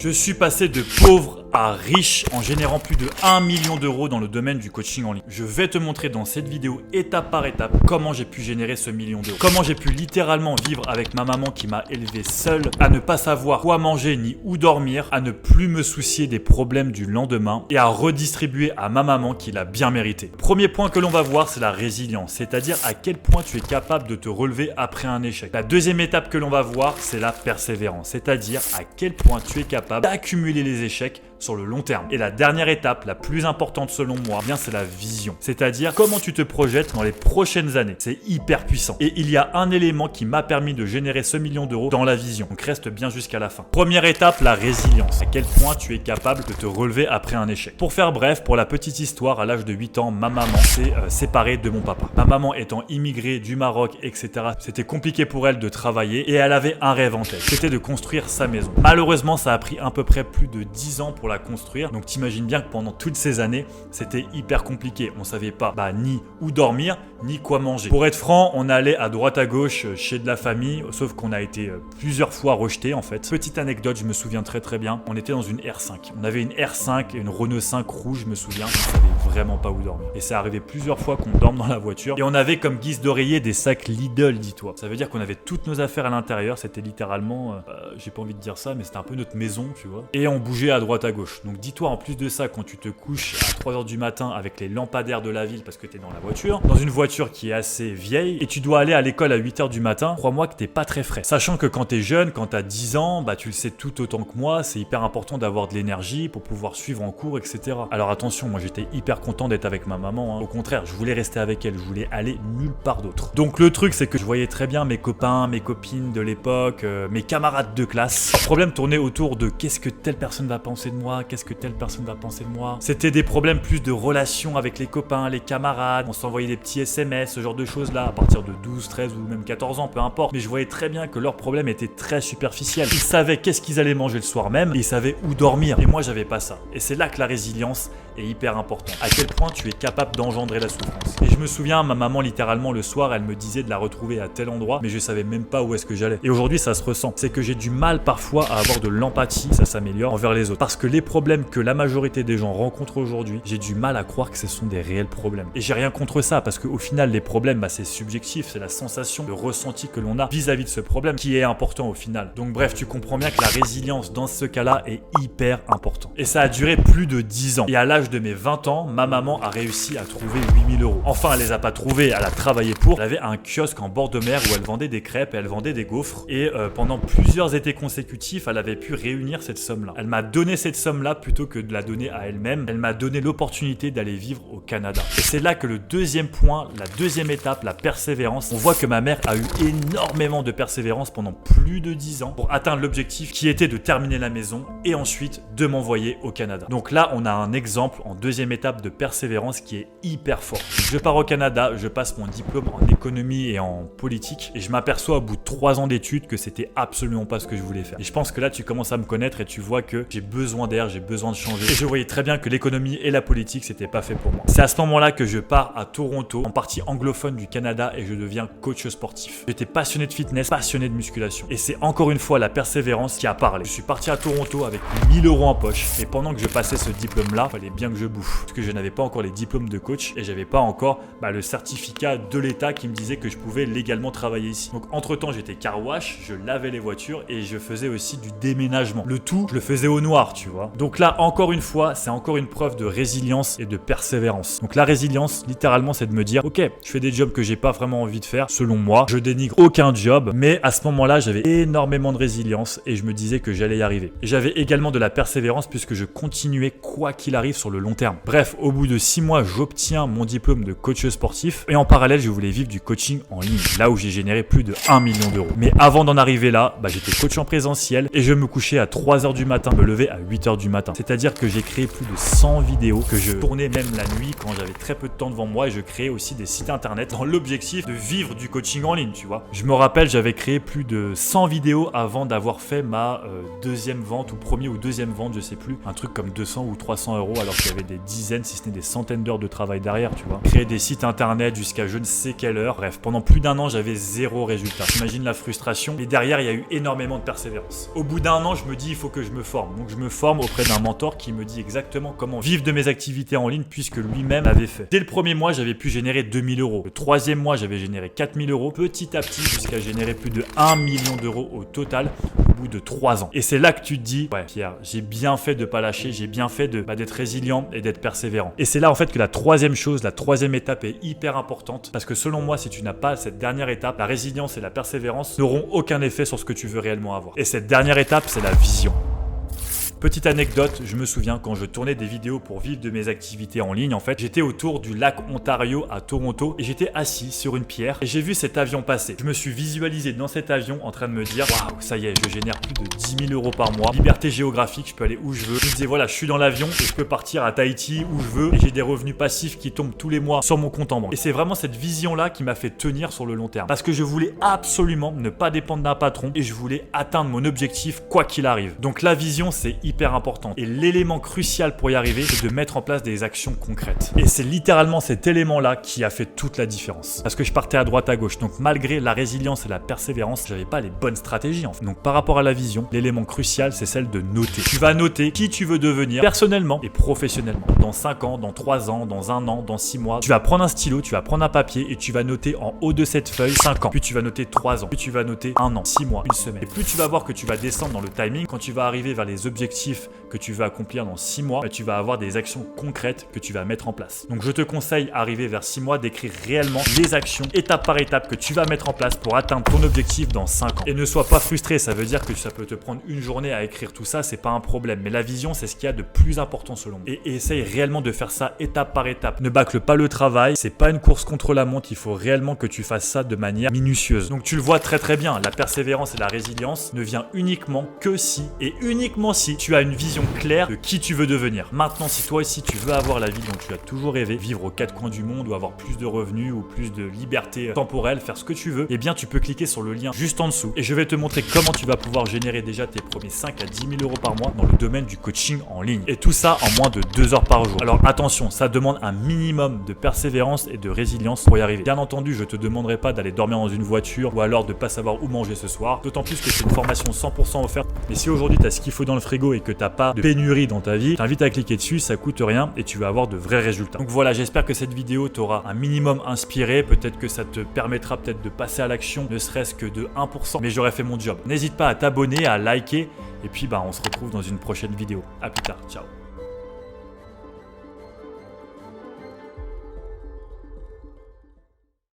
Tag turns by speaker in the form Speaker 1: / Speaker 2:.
Speaker 1: Je suis passé de pauvre à riche en générant plus de 1 million d'euros dans le domaine du coaching en ligne. Je vais te montrer dans cette vidéo étape par étape comment j'ai pu générer ce million d'euros. Comment j'ai pu littéralement vivre avec ma maman qui m'a élevé seul, à ne pas savoir quoi manger ni où dormir, à ne plus me soucier des problèmes du lendemain et à redistribuer à ma maman qui l'a bien mérité. Premier point que l'on va voir, c'est la résilience, c'est-à-dire à quel point tu es capable de te relever après un échec. La deuxième étape que l'on va voir, c'est la persévérance, c'est-à-dire à quel point tu es capable d'accumuler les échecs sur le long terme. Et la dernière étape, la plus importante selon moi, bien c'est la vision. C'est-à-dire comment tu te projettes dans les prochaines années. C'est hyper puissant. Et il y a un élément qui m'a permis de générer ce million d'euros dans la vision. Donc reste bien jusqu'à la fin. Première étape, la résilience. À quel point tu es capable de te relever après un échec. Pour faire bref, pour la petite histoire, à l'âge de 8 ans, ma maman s'est séparée de mon papa. Ma maman étant immigrée du Maroc, etc. C'était compliqué pour elle de travailler et elle avait un rêve en tête. C'était de construire sa maison. Malheureusement, ça a pris à peu près plus de 10 ans pour la construire. Donc t'imagines bien que pendant toutes ces années, c'était hyper compliqué. On savait pas ni où dormir, ni quoi manger. Pour être franc, on allait à droite à gauche chez de la famille, sauf qu'on a été plusieurs fois rejeté en fait. Petite anecdote, je me souviens très bien, on était dans une R5. On avait une R5 et une Renault 5 rouge, je me souviens, on savait vraiment pas où dormir. Et ça arrivait plusieurs fois qu'on dorme dans la voiture. Et on avait comme guise d'oreiller des sacs Lidl, dis-toi. Ça veut dire qu'on avait toutes nos affaires à l'intérieur, c'était littéralement, j'ai pas envie de dire ça, mais c'était un peu notre maison, tu vois. Et on bougeait à droite à gauche. Donc dis-toi en plus de ça, quand tu te couches à 3h du matin avec les lampadaires de la ville parce que tu es dans la voiture, dans une voiture qui est assez vieille et tu dois aller à l'école à 8h du matin, crois-moi que t'es pas très frais. Sachant que quand t'es jeune, quand t'as 10 ans, tu le sais tout autant que moi, c'est hyper important d'avoir de l'énergie pour pouvoir suivre en cours, etc. Alors attention, moi j'étais hyper content d'être avec ma maman, hein. Au contraire, je voulais rester avec elle, je voulais aller nulle part d'autre. Donc le truc c'est que je voyais très bien mes copains, mes copines de l'époque, mes camarades de classe. Le problème tournait autour de qu'est-ce que telle personne va penser de moi, qu'est-ce que telle personne va penser de moi. C'était des problèmes plus de relations avec les copains, les camarades, on s'envoyait des petits SMS, ce genre de choses là, à partir de 12, 13 ou même 14 ans, peu importe. Mais je voyais très bien que leur problème était très superficiel. Ils savaient qu'est-ce qu'ils allaient manger le soir même, et ils savaient où dormir. Et moi j'avais pas ça. Et c'est là que la résilience est hyper importante. À quel point tu es capable d'engendrer la souffrance. Et je me souviens, ma maman littéralement le soir, elle me disait de la retrouver à tel endroit, mais je savais même pas où est-ce que j'allais. Et aujourd'hui ça se ressent. C'est que j'ai du mal parfois à avoir de l'empathie, ça s'améliore, envers les autres. Parce que les problèmes que la majorité des gens rencontrent aujourd'hui, j'ai du mal à croire que ce sont des réels problèmes. Et j'ai rien contre ça, parce qu'au final, les problèmes, c'est subjectif, c'est la sensation, le ressenti que l'on a vis-à-vis de ce problème qui est important au final. Donc bref, tu comprends bien que la résilience dans ce cas-là est hyper important. Et ça a duré plus de 10 ans. Et à l'âge de mes 20 ans, ma maman a réussi à trouver 8000 euros. Enfin, elle les a pas trouvés, elle a travaillé pour. Elle avait un kiosque en bord de mer où elle vendait des crêpes et elle vendait des gaufres. Et pendant plusieurs étés consécutifs, elle avait pu réunir cette somme-là. Elle m'a donné cette somme-là plutôt que de la donner à elle-même. Elle m'a donné l'opportunité d'aller vivre au Canada. Et c'est là que le deuxième point, la deuxième étape, la persévérance, on voit que ma mère a eu énormément de persévérance pendant plus de 10 ans pour atteindre l'objectif qui était de terminer la maison et ensuite de m'envoyer au Canada. Donc là, on a un exemple en deuxième étape de persévérance qui est hyper fort. Je pars au Canada, je passe mon diplôme en économie et en politique et je m'aperçois au bout de 3 ans d'études que c'était absolument pas ce que je voulais faire. Et je pense que là, tu commences à me connaître et tu vois que j'ai besoin d'air, j'ai besoin de changer. Et je voyais très bien que l'économie et la politique, c'était pas fait pour moi. C'est à ce moment-là que je pars à Toronto, en partie anglophone du Canada, et je deviens coach sportif. J'étais passionné de fitness, passionné de musculation. Et c'est encore une fois la persévérance qui a parlé. Je suis parti à Toronto avec 1000 euros en poche. Et pendant que je passais ce diplôme-là, il fallait bien que je bouffe. Parce que je n'avais pas encore les diplômes de coach et j'avais pas encore le certificat de l'État qui me disait que je pouvais légalement travailler ici. Donc entre-temps, j'étais car wash, je lavais les voitures et je faisais aussi du déménagement. Le tout, je le faisais au noir, tu vois. Donc là, encore une fois, c'est encore une preuve de résilience et de persévérance. Donc la résilience, littéralement, c'est de me dire, ok, je fais des jobs que j'ai pas vraiment envie de faire, selon moi, je dénigre aucun job, mais à ce moment-là, j'avais énormément de résilience et je me disais que j'allais y arriver. Et j'avais également de la persévérance puisque je continuais quoi qu'il arrive sur le long terme. Bref, au bout de 6 mois, j'obtiens mon diplôme de coach sportif et en parallèle, je voulais vivre du coaching en ligne, là où j'ai généré plus de 1 million d'euros. Mais avant d'en arriver là, j'étais coach en présentiel et je me couchais à 3h du matin, me levais à 8h du matin. C'est-à-dire que j'ai créé plus de 100 vidéos, que je tournais même la nuit quand j'avais très peu de temps devant moi et je créais aussi des sites internet dans l'objectif de vivre du coaching en ligne, tu vois. Je me rappelle, j'avais créé plus de 100 vidéos avant d'avoir fait ma deuxième vente ou premier ou deuxième vente, je sais plus, un truc comme 200 ou 300 euros alors qu'il y avait des dizaines, si ce n'est des centaines d'heures de travail derrière, tu vois. Créer des sites internet jusqu'à je ne sais quelle heure. Bref, pendant plus d'1 an, j'avais 0 résultat. T'imagines la frustration. Mais derrière, il y a eu énormément de persévérance. Au bout d'1 an, je me dis, il faut que je me forme. Donc je me forme auprès d'un mentor qui me dit exactement comment vivre de mes activités en ligne puisque lui-même l'avait fait. Dès le premier mois, j'avais pu générer 2000 euros. Le troisième mois, j'avais généré 4000 euros. Petit à petit, jusqu'à générer plus de 1 million d'euros au total au bout de 3 ans. Et c'est là que tu te dis, ouais Pierre, j'ai bien fait de pas lâcher, j'ai bien fait d'être résilient et d'être persévérant. Et c'est là en fait que la troisième chose, la troisième étape est hyper importante parce que selon moi, si tu n'as pas cette dernière étape, la résilience et la persévérance n'auront aucun effet sur ce que tu veux réellement avoir. Et cette dernière étape, c'est la vision. Petite anecdote, je me souviens quand je tournais des vidéos pour vivre de mes activités en ligne, en fait, j'étais autour du lac Ontario à Toronto et j'étais assis sur une pierre et j'ai vu cet avion passer. Je me suis visualisé dans cet avion en train de me dire waouh, ça y est, je génère plus de 10 000 euros par mois, liberté géographique, je peux aller où je veux. Je me disais voilà, je suis dans l'avion et je peux partir à Tahiti où je veux et j'ai des revenus passifs qui tombent tous les mois sur mon compte en banque. Et c'est vraiment cette vision-là qui m'a fait tenir sur le long terme parce que je voulais absolument ne pas dépendre d'un patron et je voulais atteindre mon objectif quoi qu'il arrive. Donc la vision, c'est hyper important. Et l'élément crucial pour y arriver, c'est de mettre en place des actions concrètes. Et c'est littéralement cet élément-là qui a fait toute la différence. Parce que je partais à droite à gauche. Donc malgré la résilience et la persévérance, j'avais pas les bonnes stratégies en fait. Donc par rapport à la vision, l'élément crucial, c'est celle de noter. Tu vas noter qui tu veux devenir personnellement et professionnellement. Dans 5 ans, dans 3 ans, dans 1 an, dans 6 mois. Tu vas prendre un stylo, tu vas prendre un papier et tu vas noter en haut de cette feuille 5 ans. Puis tu vas noter 3 ans. Puis tu vas noter 1 an, 6 mois, 1 semaine. Et plus tu vas voir que tu vas descendre dans le timing, quand tu vas arriver vers les objectifs que tu vas accomplir dans 6 mois, tu vas avoir des actions concrètes que tu vas mettre en place. Donc je te conseille, arrivé vers 6 mois, d'écrire réellement les actions étape par étape que tu vas mettre en place pour atteindre ton objectif dans 5 ans. Et ne sois pas frustré, ça veut dire que ça peut te prendre une journée à écrire tout ça, c'est pas un problème. Mais la vision, c'est ce qu'il y a de plus important selon moi. Et essaye réellement de faire ça étape par étape. Ne bâcle pas le travail, c'est pas une course contre la montre, il faut réellement que tu fasses ça de manière minutieuse. Donc tu le vois très bien, la persévérance et la résilience ne vient uniquement que si et uniquement si tu as une vision claire de qui tu veux devenir. Maintenant, si toi aussi tu veux avoir la vie dont tu as toujours rêvé, vivre aux 4 coins du monde ou avoir plus de revenus ou plus de liberté temporelle, faire ce que tu veux, eh bien tu peux cliquer sur le lien juste en dessous et je vais te montrer comment tu vas pouvoir générer déjà tes premiers 5 à 10 000 euros par mois dans le domaine du coaching en ligne. Et tout ça en moins de 2 heures par jour. Alors attention, ça demande un minimum de persévérance et de résilience pour y arriver. Bien entendu, je te demanderai pas d'aller dormir dans une voiture ou alors de pas savoir où manger ce soir, d'autant plus que c'est une formation 100% offerte. Mais si aujourd'hui tu as ce qu'il faut dans le frigo et que tu n'as pas de pénurie dans ta vie, je t'invite à cliquer dessus, ça coûte rien et tu vas avoir de vrais résultats. Donc voilà, j'espère que cette vidéo t'aura un minimum inspiré, peut-être que ça te permettra peut-être de passer à l'action, ne serait-ce que de 1%, mais j'aurais fait mon job. N'hésite pas à t'abonner, à liker et puis on se retrouve dans une prochaine vidéo. À plus tard, ciao.